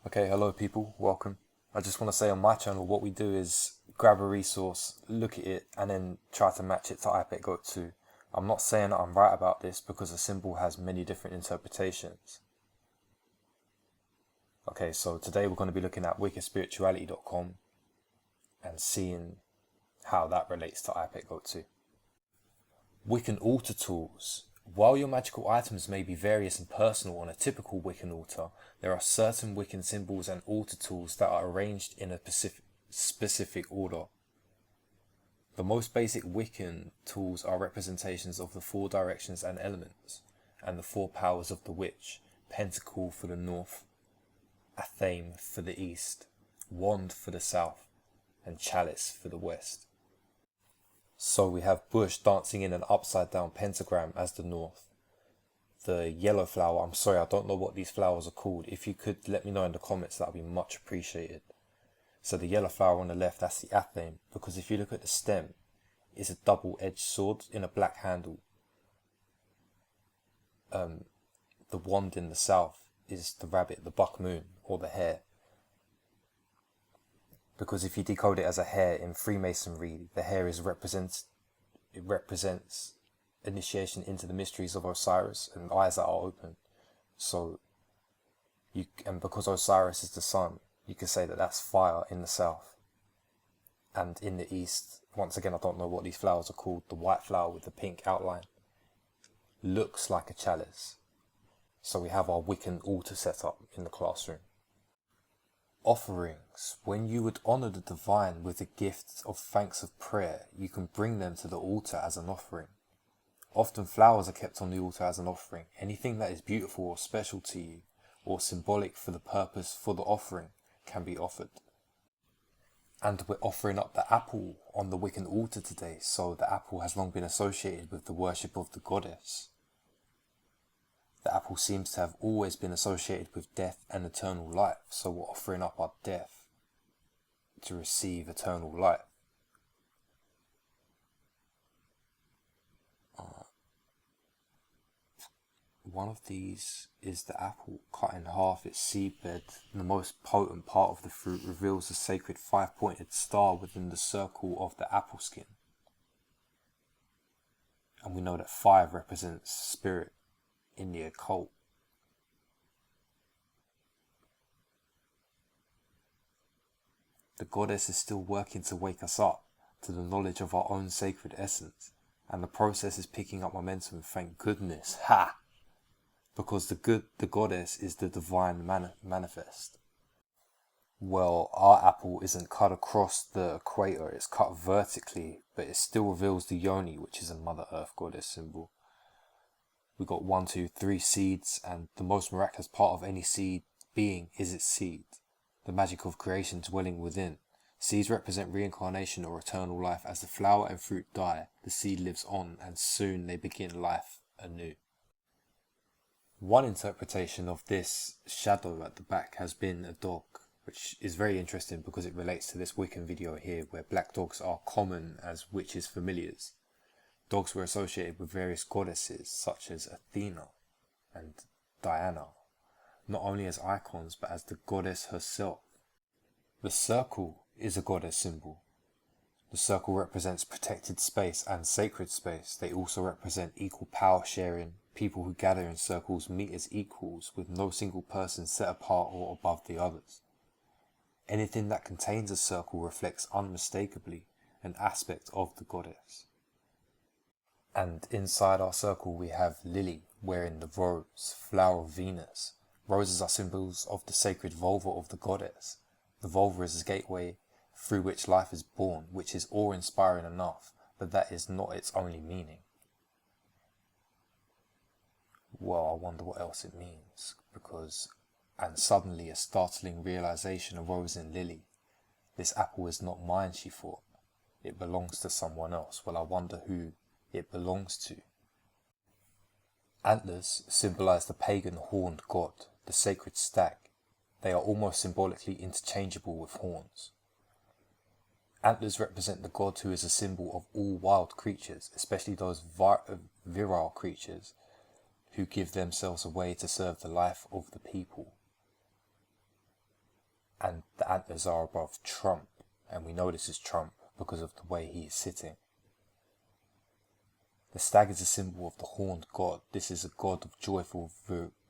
Okay, hello people, welcome. I just want to say on my channel what we do is grab a resource, look at it, and then try to match it to IPGII 2. I'm not saying that I'm right about this because a symbol has many different interpretations. Okay, so today we're going to be looking at wiccanspirituality.com and seeing how that relates to IPGII 2. Wiccan altar tools. While your magical items may be various and personal on a typical Wiccan altar, there are certain Wiccan symbols and altar tools that are arranged in a specific order. The most basic Wiccan tools are representations of the 4 directions and elements, and the 4 powers of the witch: pentacle for the north, a thame for the east, wand for the south, and chalice for the west. So we have bush dancing in an upside down pentagram as the north. The yellow flower, I'm sorry, I don't know what these flowers are called. If you could let me know in the comments, that would be much appreciated. So the yellow flower on the left, that's the athame, because if you look at the stem, it's a double-edged sword in a black handle. The wand in the south is the rabbit, the buck moon, or the hare. Because if you decode it as a hare in Freemasonry, the hare represents initiation into the mysteries of Osiris and eyes that are open. So, and because Osiris is the sun, you could say that that's fire in the south. And in the east, once again, I don't know what these flowers are called, the white flower with the pink outline looks like a chalice. So we have our Wiccan altar set up in the classroom. Offerings. When you would honour the divine with the gift of thanks of prayer, you can bring them to the altar as an offering. Often flowers are kept on the altar as an offering. Anything that is beautiful or special to you, or symbolic for the purpose for the offering, can be offered. And we're offering up the apple on the Wiccan altar today, so the apple has long been associated with the worship of the goddess. The apple seems to have always been associated with death and eternal life, so we're offering up our death to receive eternal life. One of these is the apple cut in half, its seedbed. The most potent part of the fruit reveals the sacred 5-pointed star within the circle of the apple skin. And we know that 5 represents spirit in the occult. The goddess is still working to wake us up to the knowledge of our own sacred essence, and the process is picking up momentum, thank goodness. Ha! Because the goddess is the divine manifest. Well, our apple isn't cut across the equator, it's cut vertically, but it still reveals the yoni, which is a Mother Earth goddess symbol. We got 1, 2, 3 seeds, and the most miraculous part of any seed being is its seed, the magic of creation dwelling within. Seeds represent reincarnation or eternal life. As the flower and fruit die, the seed lives on, and soon they begin life anew. One interpretation of this shadow at the back has been a dog, which is very interesting because it relates to this Wiccan video here, where black dogs are common as witches' familiars. Dogs were associated with various goddesses such as Athena and Diana, not only as icons but as the goddess herself. The circle is a goddess symbol. The circle represents protected space and sacred space. They also represent equal power sharing. People who gather in circles meet as equals, with no single person set apart or above the others. Anything that contains a circle reflects unmistakably an aspect of the goddess. And inside our circle we have Lily, wearing the rose, flower of Venus. Roses are symbols of the sacred vulva of the goddess. The vulva is a gateway through which life is born, which is awe-inspiring enough, but that is not its only meaning. Well, I wonder what else it means, because, and suddenly a startling realization arose in Lily. This apple is not mine, she thought. It belongs to someone else. Well, I wonder who it belongs to. Antlers symbolize the pagan horned god, the sacred stag. They are almost symbolically interchangeable with horns. Antlers represent the god who is a symbol of all wild creatures, especially those virile creatures who give themselves away to serve the life of the people. and the antlers are above Trump, and we know this is Trump because of the way he is sitting. The stag is a symbol of the horned god. This is a god of joyful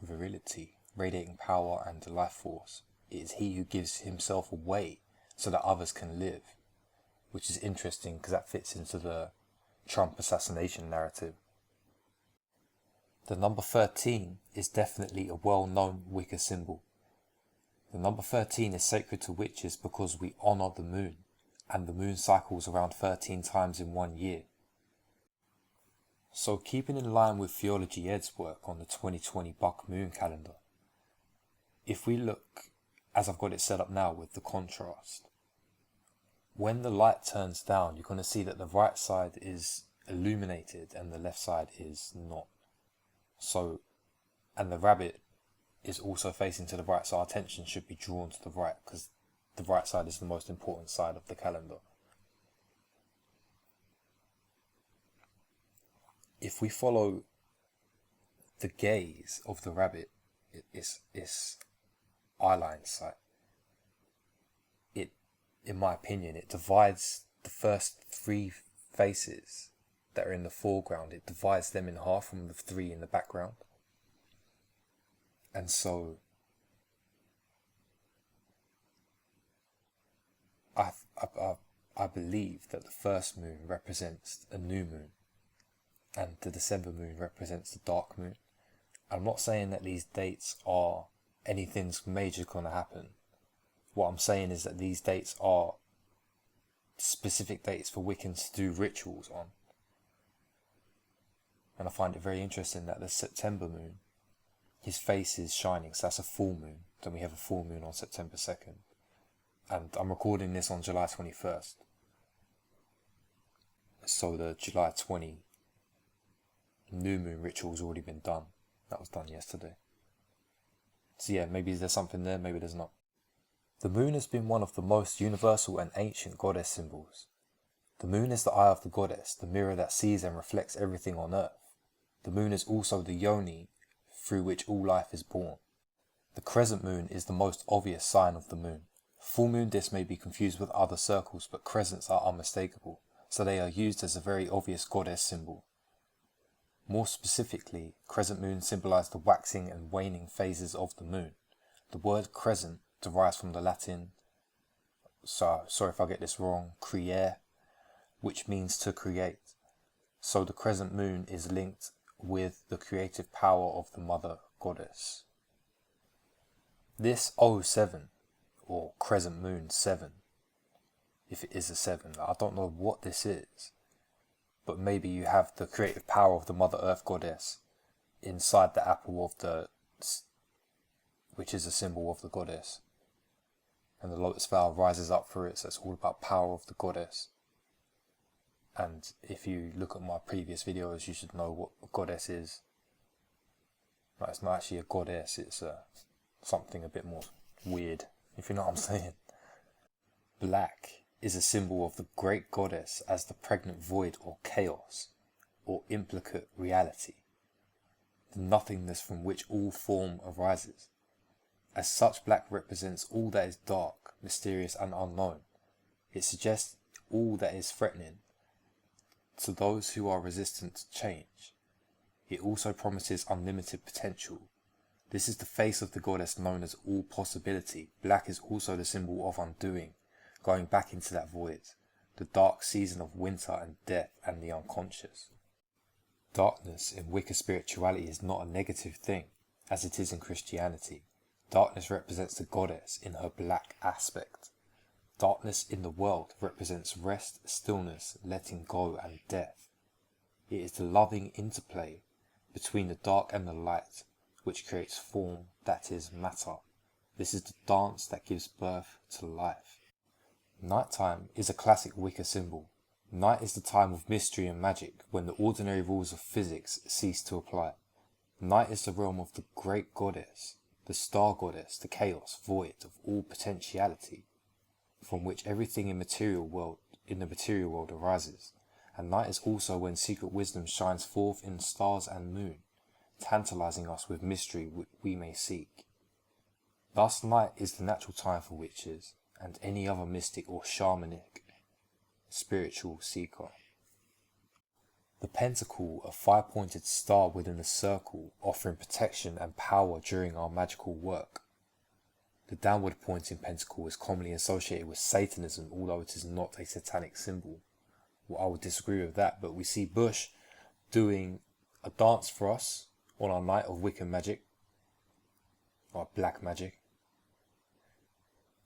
virility, radiating power and life force. It is he who gives himself away so that others can live, which is interesting because that fits into the Trump assassination narrative. The number 13 is definitely a well-known Wicca symbol. The number 13 is sacred to witches because we honour the moon, and the moon cycles around 13 times in 1 year. So keeping in line with Theology Ed's work on the 2020 Buck Moon calendar, if we look, as I've got it set up now with the contrast, when the light turns down, you're going to see that the right side is illuminated and the left side is not. So, and the rabbit is also facing to the right, so our attention should be drawn to the right because the right side is the most important side of the calendar. If we follow the gaze of the rabbit, its eyeline sight, in my opinion, it divides the first 3 faces that are in the foreground, it divides them in half from the 3 in the background. And so I believe that the first moon represents a new moon and the December moon represents the dark moon. I'm not saying that these dates are anything's major going to happen. What I'm saying is that these dates are specific dates for Wiccans to do rituals on. And I find it very interesting that the September moon, his face is shining, so that's a full moon. Then we have a full moon on September 2nd. And I'm recording this on July 21st. So the July 20 new moon ritual's already been done. That was done yesterday. So yeah, maybe there's something there, maybe there's not. The moon has been one of the most universal and ancient goddess symbols. The moon is the eye of the goddess, the mirror that sees and reflects everything on earth. The moon is also the yoni through which all life is born. The crescent moon is the most obvious sign of the moon. Full moon discs may be confused with other circles, but crescents are unmistakable, so they are used as a very obvious goddess symbol. More specifically, crescent moons symbolize the waxing and waning phases of the moon. The word crescent derives from the Latin, sorry if I get this wrong, creare, which means to create. So the crescent moon is linked with the creative power of the mother goddess. This 07, or crescent moon 7, if it is a 7, I don't know what this is, but maybe you have the creative power of the mother earth goddess inside the apple of the, which is a symbol of the goddess. And the lotus flower rises up through it, so it's all about power of the goddess. And if you look at my previous videos, you should know what a goddess is. Like, it's not actually a goddess, it's something a bit more weird, if you know what I'm saying. Black is a symbol of the great goddess as the pregnant void or chaos, or implicate reality, the nothingness from which all form arises. As such, black represents all that is dark, mysterious and unknown. It suggests all that is threatening to those who are resistant to change. It also promises unlimited potential. This is the face of the goddess known as all possibility. Black is also the symbol of undoing, going back into that void, the dark season of winter and death and the unconscious. Darkness in Wicca spirituality is not a negative thing, as it is in Christianity. Darkness represents the goddess in her black aspect. Darkness in the world represents rest, stillness, letting go and death. It is the loving interplay between the dark and the light which creates form, that is matter. This is the dance that gives birth to life. Nighttime is a classic Wicca symbol. Night is the time of mystery and magic, when the ordinary rules of physics cease to apply. Night is the realm of the great goddess, the star goddess, the chaos void of all potentiality, from which everything in the material world arises. And night is also when secret wisdom shines forth in stars and moon, tantalizing us with mystery we may seek. Thus night is the natural time for witches and any other mystic or shamanic spiritual seeker. The pentacle, a 5-pointed star within a circle, offering protection and power during our magical work. The downward pointing pentacle is commonly associated with Satanism, although it is not a satanic symbol. Well, I would disagree with that, but we see Bush doing a dance for us on our night of Wiccan magic, or black magic,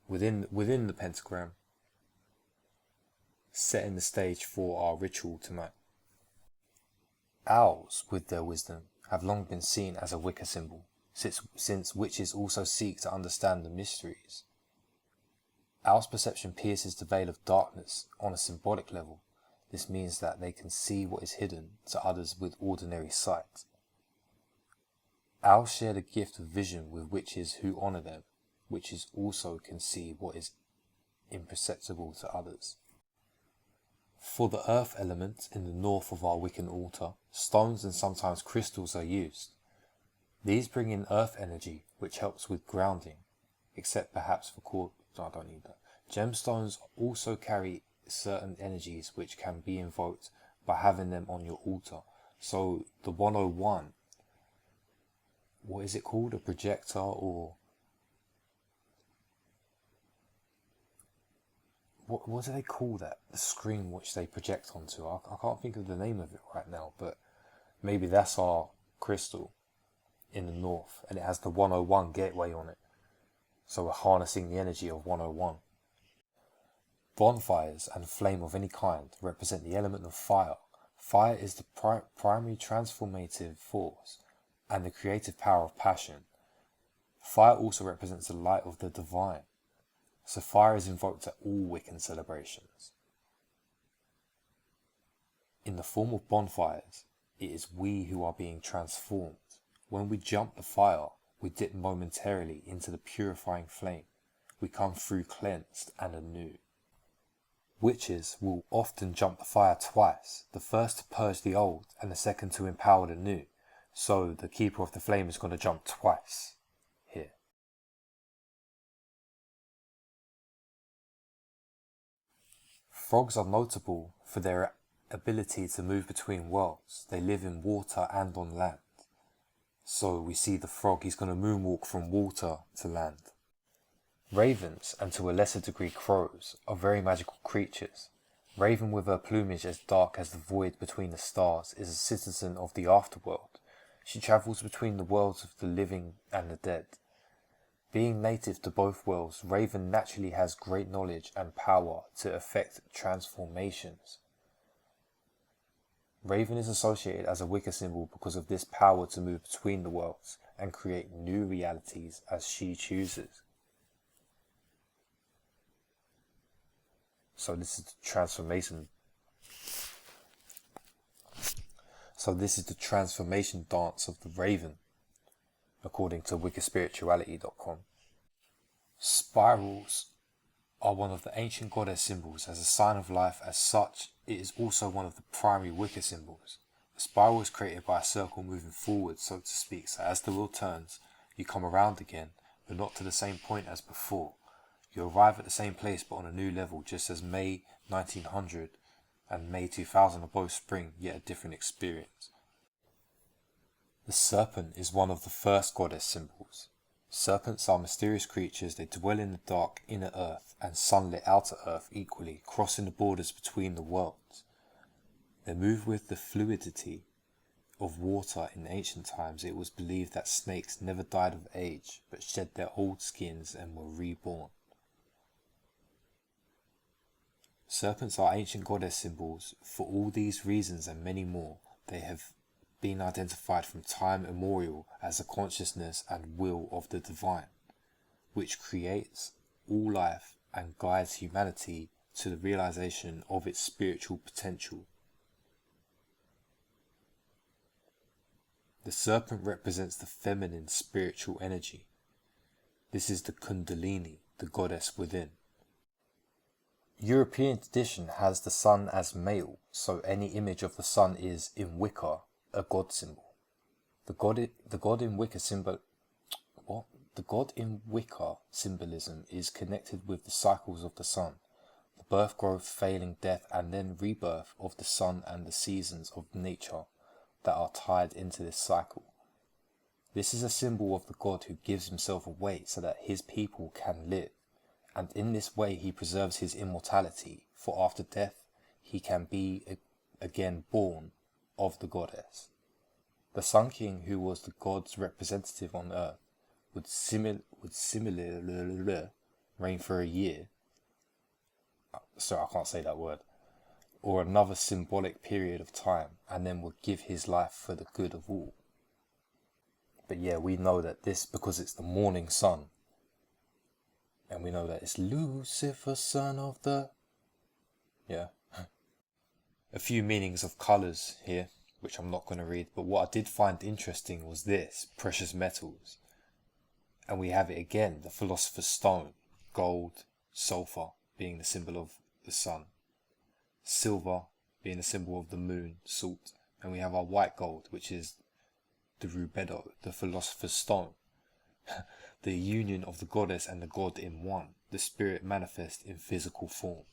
within the pentagram, setting the stage for our ritual tonight. Owls, with their wisdom, have long been seen as a Wicca symbol, since witches also seek to understand the mysteries. Owls' perception pierces the veil of darkness on a symbolic level. This means that they can see what is hidden to others with ordinary sight. Owls share the gift of vision with witches who honour them. Witches also can see what is imperceptible to others. For the earth element in the north of our Wiccan altar, stones and sometimes crystals are used. These bring in earth energy, which helps with grounding, except perhaps for I don't need that. Gemstones also carry certain energies which can be invoked by having them on your altar. So the 101, what is it called? A projector, or what do they call that? The screen which they project onto. I can't think of the name of it right now, but maybe that's our crystal in the north, and it has the 101 gateway on it. So we're harnessing the energy of 101. Bonfires and flame of any kind represent the element of fire. Fire is the primary transformative force and the creative power of passion. Fire also represents the light of the divine. So fire is invoked at all Wiccan celebrations. In the form of bonfires, it is we who are being transformed. When we jump the fire, we dip momentarily into the purifying flame. We come through cleansed and anew. Witches will often jump the fire twice, the first to purge the old and the second to empower the new. So the keeper of the flame is going to jump twice here. Frogs are notable for their ability to move between worlds. They live in water and on land. So we see the frog, he's going to moonwalk from water to land. Ravens, and to a lesser degree crows, are very magical creatures. Raven, with her plumage as dark as the void between the stars, is a citizen of the afterworld. She travels between the worlds of the living and the dead. Being native to both worlds, Raven naturally has great knowledge and power to effect transformations. Raven is associated as a Wicca symbol because of this power to move between the worlds and create new realities as she chooses. So this is the transformation. Dance of the Raven, according to wiccaspirituality.com. Spirals are one of the ancient goddess symbols. As a sign of life as such, it is also one of the primary Wicca symbols. A spiral is created by a circle moving forward, so to speak, so as the wheel turns, you come around again, but not to the same point as before. You arrive at the same place but on a new level, just as May 1900 and May 2000 are both spring, yet a different experience. The serpent is one of the first goddess symbols. Serpents are mysterious creatures. They dwell in the dark inner earth and sunlit outer earth equally, crossing the borders between the worlds. They move with the fluidity of water. In ancient times, it was believed that snakes never died of age, but shed their old skins and were reborn. Serpents are ancient goddess symbols. For all these reasons and many more, they have been identified from time immemorial as the consciousness and will of the divine, which creates all life and guides humanity to the realization of its spiritual potential. The serpent represents the feminine spiritual energy. This is the Kundalini, the goddess within. European tradition has the sun as male, so any image of the sun is, in Wicca, a god symbol. The god in Wicca symbol... What? The god in Wicca symbolism is connected with the cycles of the sun, the birth, growth, failing, death, and then rebirth of the sun and the seasons of nature that are tied into this cycle. This is a symbol of the god who gives himself away so that his people can live, and in this way he preserves his immortality, for after death he can be again born of the goddess. The Sun King, who was the god's representative on earth, would similarly reign for a year. Sorry, I can't say that word. Or another symbolic period of time, and then would give his life for the good of all. But yeah, we know that this, because it's the morning sun, and we know that it's Lucifer, son of the... Yeah. A few meanings of colours here, which I'm not going to read, but what I did find interesting was this, precious metals. And we have it again, the philosopher's stone, gold, sulphur being the symbol of the sun, silver being the symbol of the moon, salt, and we have our white gold, which is the rubedo, the philosopher's stone, the union of the goddess and the god in one, the spirit manifest in physical form.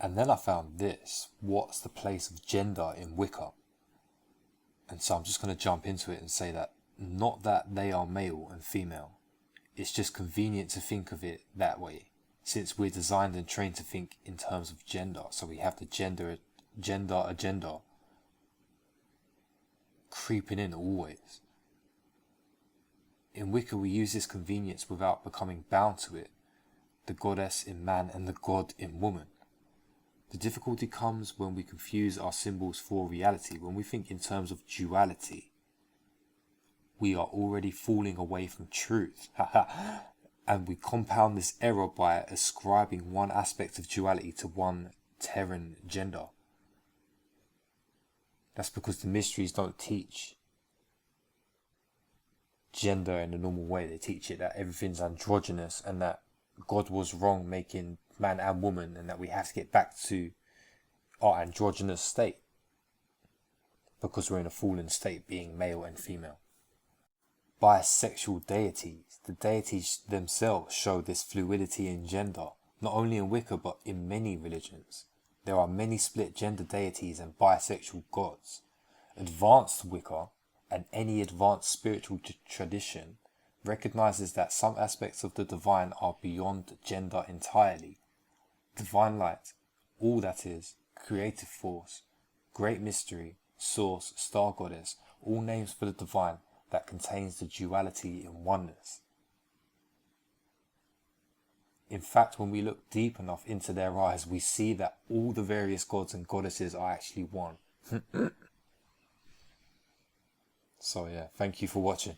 And then I found this, what's the place of gender in Wicca? And so I'm just going to jump into it and say that, not that they are male and female, it's just convenient to think of it that way, since we're designed and trained to think in terms of gender, so we have the gender agenda creeping in always. In Wicca we use this convenience without becoming bound to it, the goddess in man and the god in woman. The difficulty comes when we confuse our symbols for reality. When we think in terms of duality, we are already falling away from truth. And we compound this error by ascribing one aspect of duality to one Terran gender. That's because the mysteries don't teach gender in the normal way. They teach it that everything's androgynous and that God was wrong making man and woman, and that we have to get back to our androgynous state because we're in a fallen state, being male and female. Bisexual deities, the deities themselves show this fluidity in gender, not only in Wicca but in many religions. There are many split gender deities and bisexual gods. Advanced Wicca and any advanced spiritual tradition recognizes that some aspects of the divine are beyond gender entirely. Divine light, all that is, creative force, great mystery, source, star goddess, all names for the divine that contains the duality in oneness. In fact, when we look deep enough into their eyes, we see that all the various gods and goddesses are actually one. So yeah, thank you for watching.